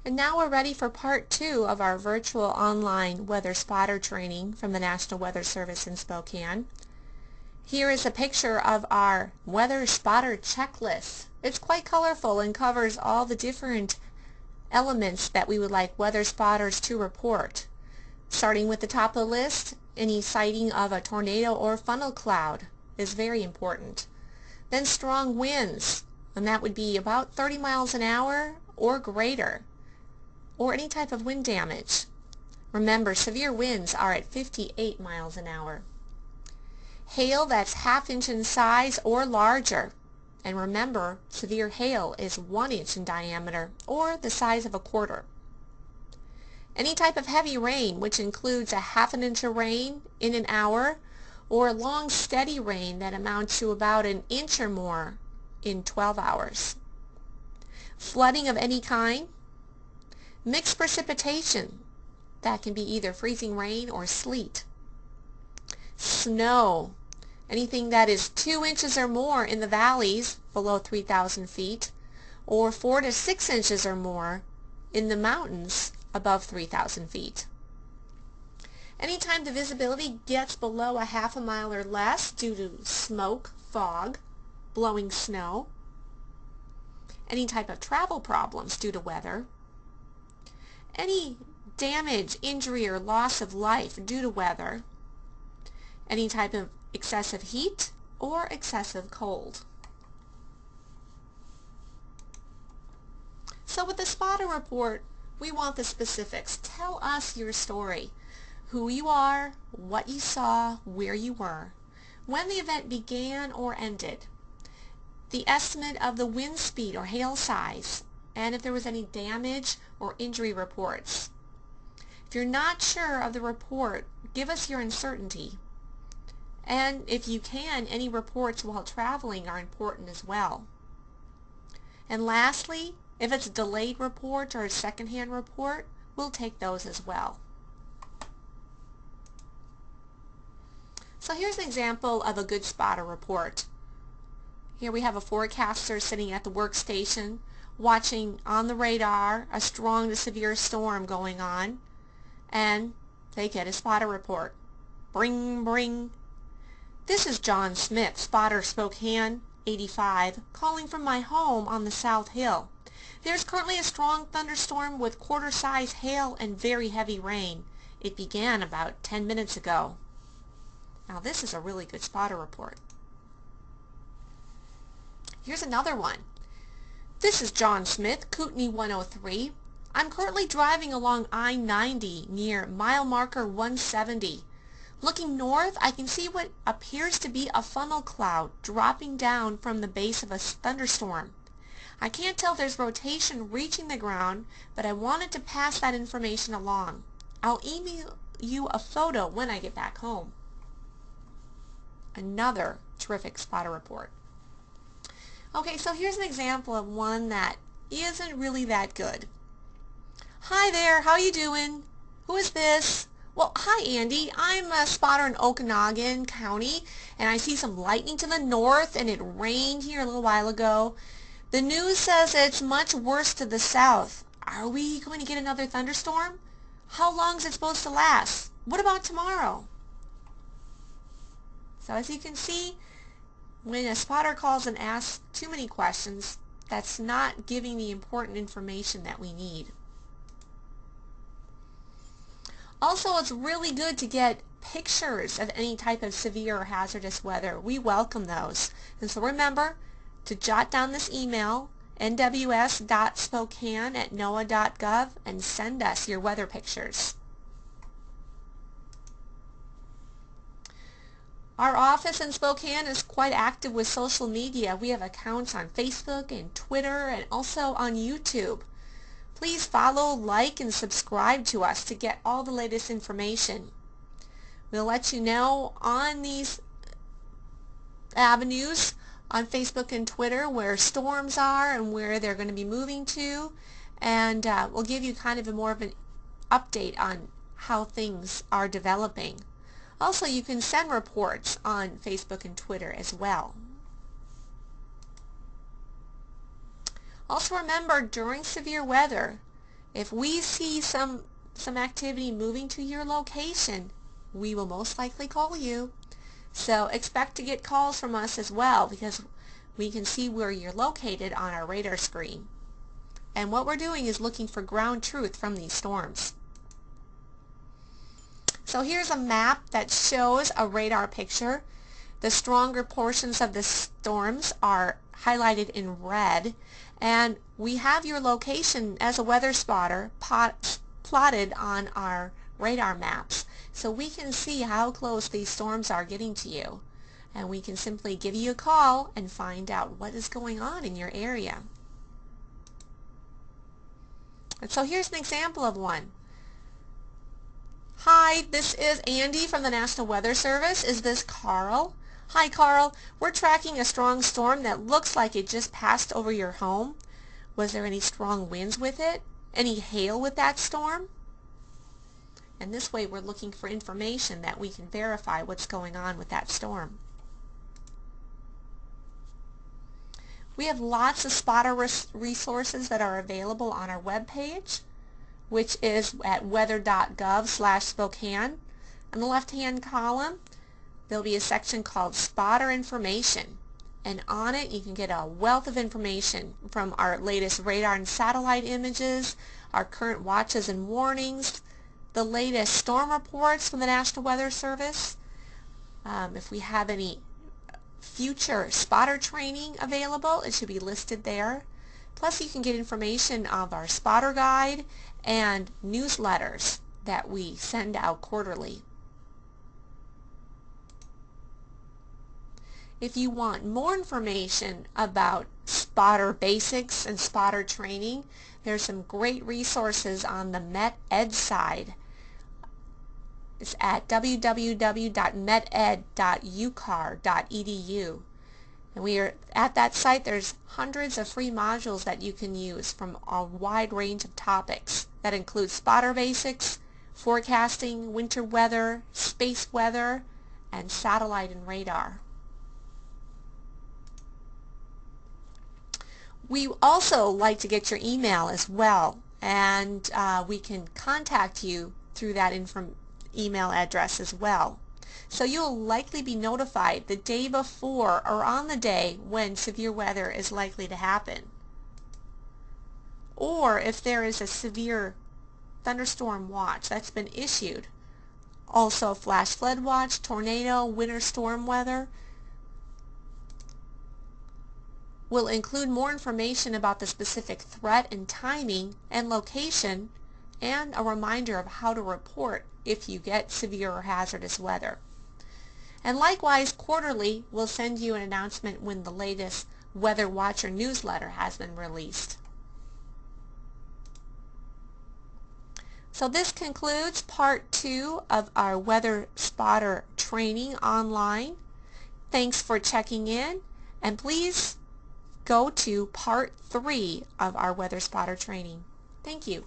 And now we're ready for part 2 of our virtual online weather spotter training from the National Weather Service in Spokane. Here is a picture of our weather spotter checklist. It's quite colorful and covers all the different elements that we would like weather spotters to report. Starting with the top of the list, any sighting of a tornado or funnel cloud is very important. Then strong winds, and that would be about 30 miles an hour or greater, or any type of wind damage. Remember, severe winds are at 58 miles an hour. Hail that's ½ inch in size or larger. And remember, severe hail is 1 inch in diameter or the size of a quarter. Any type of heavy rain, which includes a ½ inch of rain in an hour or long steady rain that amounts to about 1 inch or more in 12 hours. Flooding of any kind. Mixed precipitation, that can be either freezing rain or sleet. Snow, anything that is 2 inches or more in the valleys below 3,000 feet, or 4 to 6 inches or more in the mountains above 3,000 feet. Anytime the visibility gets below a ½ mile or less due to smoke, fog, blowing snow. Any type of travel problems due to weather. Any damage, injury, or loss of life due to weather. Any type of excessive heat or excessive cold. So with the spotter report, we want the specifics. Tell us your story. Who you are, what you saw, where you were, when the event began or ended, the estimate of the wind speed or hail size, and if there was any damage or injury reports. If you're not sure of the report, give us your uncertainty. And if you can, any reports while traveling are important as well. And lastly, if it's a delayed report or a secondhand report, we'll take those as well. So here's an example of a good spotter report. Here we have a forecaster sitting at the workstation watching on the radar a strong to severe storm going on, and they get a spotter report. Bring, bring. This is John Smith, spotter Spokane 85, calling from my home on the South Hill. There's currently a strong thunderstorm with quarter-size hail and very heavy rain. It began about 10 minutes ago. Now this is a really good spotter report. Here's another one. This is John Smith, Kootenai 103. I'm currently driving along I-90 near mile marker 170. Looking north, I can see what appears to be a funnel cloud dropping down from the base of a thunderstorm. I can't tell if there's rotation reaching the ground, but I wanted to pass that information along. I'll email you a photo when I get back home. Another terrific spotter report. Okay, so here's an example of one that isn't really that good. Hi there, how you doing? Who is this? Well, hi Andy, I'm a spotter in Okanagan County, and I see some lightning to the north, and it rained here a little while ago. The news says it's much worse to the south. Are we going to get another thunderstorm? How long is it supposed to last? What about tomorrow? So as you can see, when a spotter calls and asks too many questions, that's not giving the important information that we need. Also, it's really good to get pictures of any type of severe or hazardous weather. We welcome those. And so remember to jot down this email, nws.spokane@noaa.gov, and send us your weather pictures. Our office in Spokane is quite active with social media. We have accounts on Facebook and Twitter and also on YouTube. Please follow, like, and subscribe to us to get all the latest information. We'll let you know on these avenues on Facebook and Twitter where storms are and where they're going to be moving to, and we'll give you kind of more of an update on how things are developing. Also, you can send reports on Facebook and Twitter as well. Also remember, during severe weather, If we see some activity moving to your location, we will most likely call you. So expect to get calls from us as well, because we can see where you're located on our radar screen. And what we're doing is looking for ground truth from these storms. So here's a map that shows a radar picture. The stronger portions of the storms are highlighted in red, and we have your location as a weather spotter plotted on our radar maps, so we can see how close these storms are getting to you, and we can simply give you a call and find out what is going on in your area. And so here's an example of one. Hi, this is Andy from the National Weather Service. Is this Carl? Hi Carl, we're tracking a strong storm that looks like it just passed over your home. Was there any strong winds with it? Any hail with that storm? And this way we're looking for information that we can verify what's going on with that storm. We have lots of spotter resources that are available on our webpage, which is at weather.gov/Spokane. On the left-hand column, there'll be a section called Spotter Information, and on it you can get a wealth of information from our latest radar and satellite images, our current watches and warnings, the latest storm reports from the National Weather Service, if we have any future spotter training available, it should be listed there. Plus you can get information of our spotter guide and newsletters that we send out quarterly. If you want more information about spotter basics and spotter training, there's some great resources on the Met Ed side. It's at www.meted.ucar.edu. And we are at that site. There's hundreds of free modules that you can use from a wide range of topics that include spotter basics, forecasting, winter weather, space weather, and satellite and radar. We also like to get your email as well, and we can contact you through that email address as well. So you'll likely be notified the day before or on the day when severe weather is likely to happen. Or if there is a severe thunderstorm watch that's been issued. Also flash flood watch, tornado, winter storm weather. We'll include more information about the specific threat and timing and location, and a reminder of how to report if you get severe or hazardous weather. And likewise, quarterly, we'll send you an announcement when the latest Weather Watcher newsletter has been released. So this concludes part 2 of our Weather Spotter training online. Thanks for checking in, and please go to part 3 of our Weather Spotter training. Thank you.